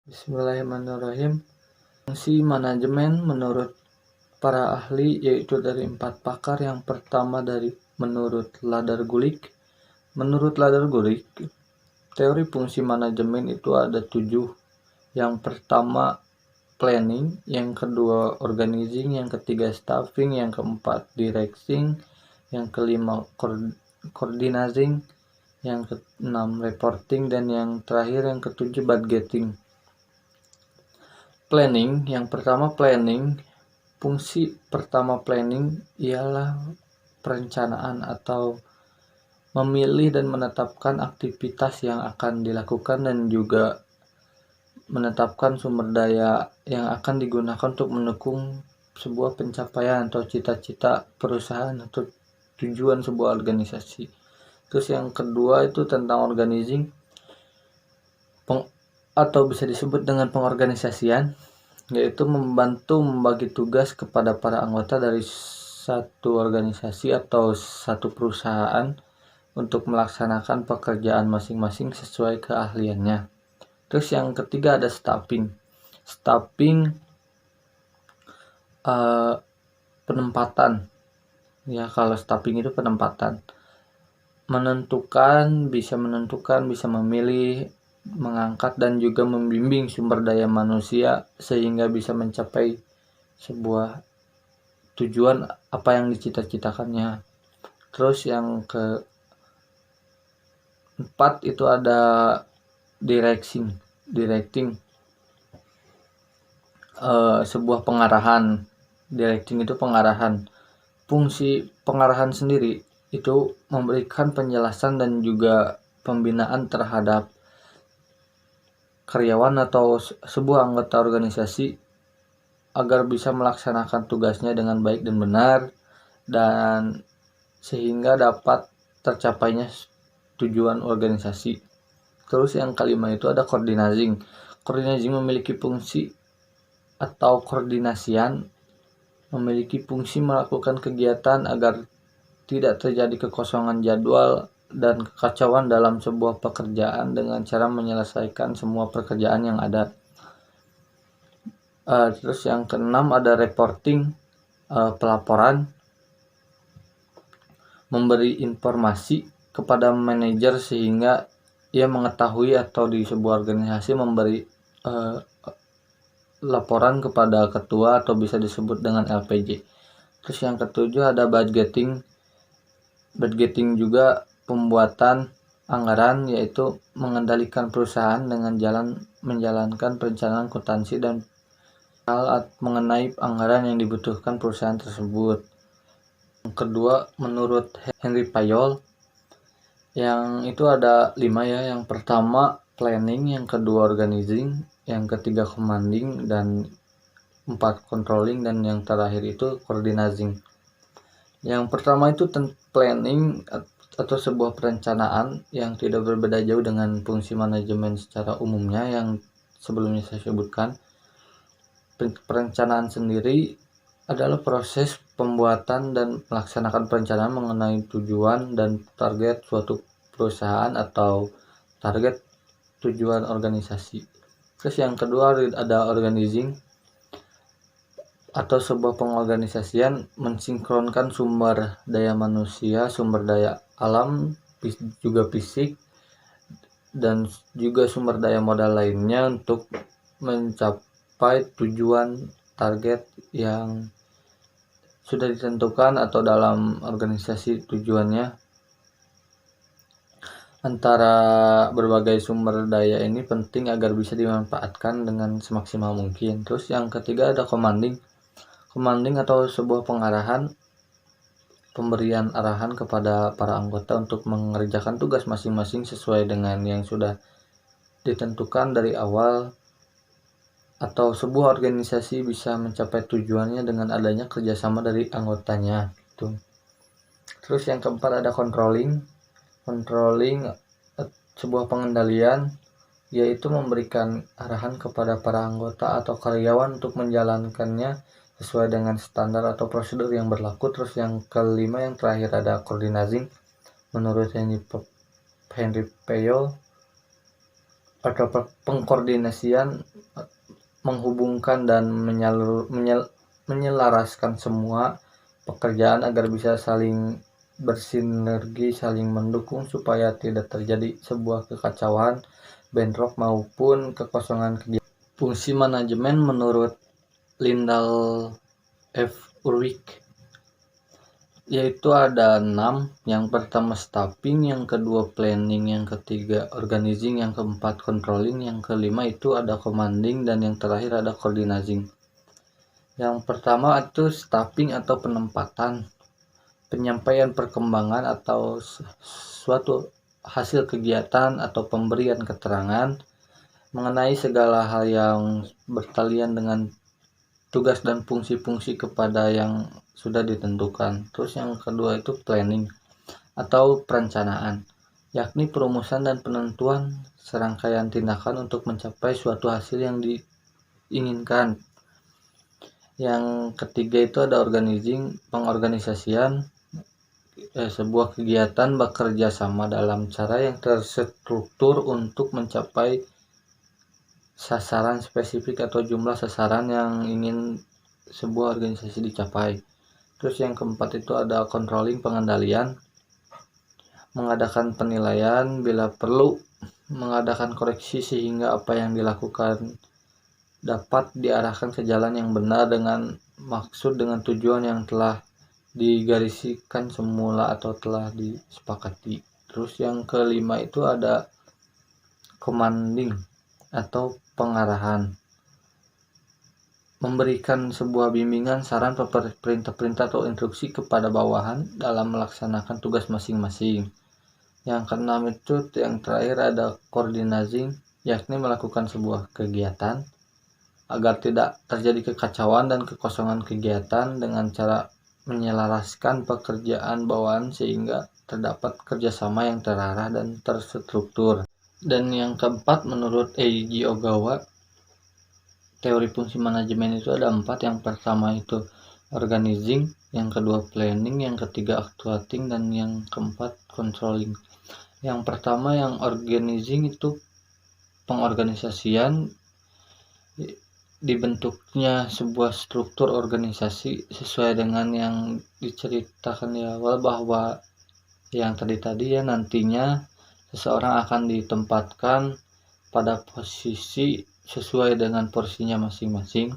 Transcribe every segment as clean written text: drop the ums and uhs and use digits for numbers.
Bismillahirrahmanirrahim. Fungsi manajemen menurut para ahli yaitu dari 4 pakar. Yang pertama menurut Ladar Gulick. Menurut Ladar Gulick, teori fungsi manajemen itu ada 7. Yang pertama planning, yang kedua organizing, yang ketiga staffing, yang keempat directing, yang kelima coordinating, yang keenam reporting, dan yang terakhir yang ketujuh budgeting. Planning, yang pertama planning, fungsi pertama planning ialah perencanaan atau memilih dan menetapkan aktivitas yang akan dilakukan dan juga menetapkan sumber daya yang akan digunakan untuk mendukung sebuah pencapaian atau cita-cita perusahaan atau tujuan sebuah organisasi. Terus yang kedua itu tentang organizing atau bisa disebut dengan pengorganisasian, yaitu membantu membagi tugas kepada para anggota dari satu organisasi atau satu perusahaan untuk melaksanakan pekerjaan masing-masing sesuai keahliannya. Terus yang ketiga ada staffing. Penempatan. Ya, kalau staffing itu penempatan. Bisa menentukan, bisa memilih, mengangkat dan juga membimbing sumber daya manusia sehingga bisa mencapai sebuah tujuan apa yang dicita-citakannya. Terus yang keempat itu ada directing. Sebuah pengarahan. Directing itu pengarahan. Fungsi pengarahan sendiri itu memberikan penjelasan dan juga pembinaan terhadap karyawan atau sebuah anggota organisasi agar bisa melaksanakan tugasnya dengan baik dan benar, dan sehingga dapat tercapainya tujuan organisasi. Terus yang kelima itu ada coordinating. Coordinating memiliki fungsi atau koordinasian memiliki fungsi melakukan kegiatan agar tidak terjadi kekosongan jadwal dan kekacauan dalam sebuah pekerjaan dengan cara menyelesaikan semua pekerjaan yang ada. Terus yang keenam ada reporting, pelaporan, memberi informasi kepada manajer sehingga ia mengetahui atau di sebuah organisasi memberi laporan kepada ketua atau bisa disebut dengan LPJ. Terus yang ketujuh ada budgeting. Budgeting juga pembuatan anggaran, yaitu mengendalikan perusahaan dengan menjalankan perencanaan akuntansi dan hal mengenai anggaran yang dibutuhkan perusahaan tersebut. Yang kedua menurut Henry Fayol, yang itu ada 5 ya. Yang pertama planning, yang kedua organizing, yang ketiga commanding, dan 4 controlling, dan yang terakhir itu coordinating. Yang pertama itu planning atau sebuah perencanaan yang tidak berbeda jauh dengan fungsi manajemen secara umumnya yang sebelumnya saya sebutkan. Perencanaan sendiri adalah proses pembuatan dan melaksanakan perencanaan mengenai tujuan dan target suatu perusahaan atau target tujuan organisasi. Terus yang kedua ada organizing atau sebuah pengorganisasian mensinkronkan sumber daya manusia, sumber daya alam, juga fisik, dan juga sumber daya modal lainnya untuk mencapai tujuan target yang sudah ditentukan atau dalam organisasi tujuannya. Antara berbagai sumber daya ini penting agar bisa dimanfaatkan dengan semaksimal mungkin. Terus yang ketiga ada commanding atau sebuah pengarahan, pemberian arahan kepada para anggota untuk mengerjakan tugas masing-masing sesuai dengan yang sudah ditentukan dari awal, atau sebuah organisasi bisa mencapai tujuannya dengan adanya kerjasama dari anggotanya gitu. Terus yang keempat ada controlling, sebuah pengendalian, yaitu memberikan arahan kepada para anggota atau karyawan untuk menjalankannya sesuai dengan standar atau prosedur yang berlaku. Terus yang kelima yang terakhir ada coordinating. Menurut Henry Fayol atau pengkoordinasian menghubungkan dan menyelaraskan semua pekerjaan agar bisa saling bersinergi, saling mendukung supaya tidak terjadi sebuah kekacauan, bentrok maupun kekosongan kegiatan. Fungsi manajemen menurut Lindal F. Urwich yaitu ada 6. Yang pertama staffing, yang kedua planning, yang ketiga organizing, yang keempat controlling, yang kelima itu ada commanding, dan yang terakhir ada coordinating. Yang pertama itu staffing atau penempatan, penyampaian perkembangan atau suatu hasil kegiatan atau pemberian keterangan mengenai segala hal yang bertalian dengan tugas dan fungsi-fungsi kepada yang sudah ditentukan. Terus yang kedua itu planning atau perencanaan, yakni perumusan dan penentuan serangkaian tindakan untuk mencapai suatu hasil yang diinginkan. Yang ketiga itu ada organizing, pengorganisasian, sebuah kegiatan bekerja sama dalam cara yang terstruktur untuk mencapai sasaran spesifik atau jumlah sasaran yang ingin sebuah organisasi dicapai. Terus yang keempat itu ada controlling, pengendalian, mengadakan penilaian bila perlu, mengadakan koreksi sehingga apa yang dilakukan dapat diarahkan ke jalan yang benar dengan maksud dengan tujuan yang telah digariskan semula atau telah disepakati. Terus yang kelima itu ada commanding atau pengarahan, memberikan sebuah bimbingan, saran, perintah-perintah atau instruksi kepada bawahan dalam melaksanakan tugas masing-masing. Yang keenam itu yang terakhir ada coordinating, yakni melakukan sebuah kegiatan agar tidak terjadi kekacauan dan kekosongan kegiatan dengan cara menyelaraskan pekerjaan bawahan sehingga terdapat kerjasama yang terarah dan terstruktur. Dan yang keempat menurut Eiji Ogawa, teori fungsi manajemen itu ada 4. Yang pertama itu organizing, yang kedua planning, yang ketiga actuating, dan yang keempat controlling. Yang pertama yang organizing itu pengorganisasian, dibentuknya sebuah struktur organisasi sesuai dengan yang diceritakan di awal bahwa yang tadi ya nantinya seseorang akan ditempatkan pada posisi sesuai dengan porsinya masing-masing.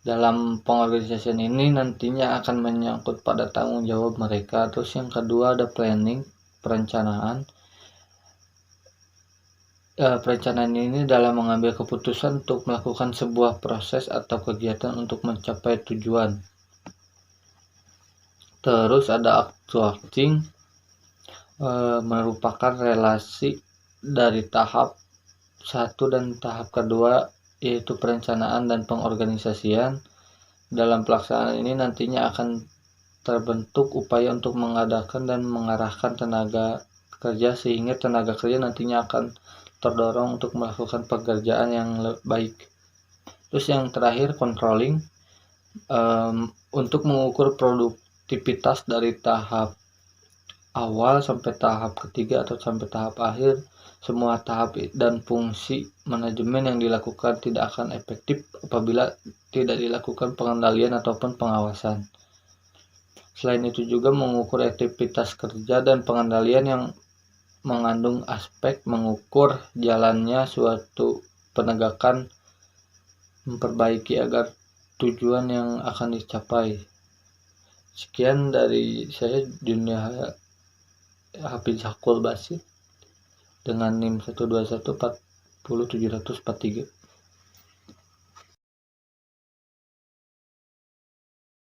Dalam pengorganisasian ini nantinya akan menyangkut pada tanggung jawab mereka. Terus yang kedua ada planning, perencanaan. Perencanaan ini dalam mengambil keputusan untuk melakukan sebuah proses atau kegiatan untuk mencapai tujuan. Terus ada actuating, merupakan relasi dari tahap 1 dan tahap kedua yaitu perencanaan dan pengorganisasian. Dalam pelaksanaan ini nantinya akan terbentuk upaya untuk mengadakan dan mengarahkan tenaga kerja sehingga tenaga kerja nantinya akan terdorong untuk melakukan pekerjaan yang baik. Terus yang terakhir controlling, untuk mengukur produktivitas dari tahap awal sampai tahap ketiga atau sampai tahap akhir. Semua tahap dan fungsi manajemen yang dilakukan tidak akan efektif apabila tidak dilakukan pengendalian ataupun pengawasan. Selain itu juga mengukur aktivitas kerja dan pengendalian yang mengandung aspek mengukur jalannya suatu penegakan, memperbaiki agar tujuan yang akan dicapai. Sekian dari saya, Dunia Hafiz Hakul Basir dengan NIM 121407443.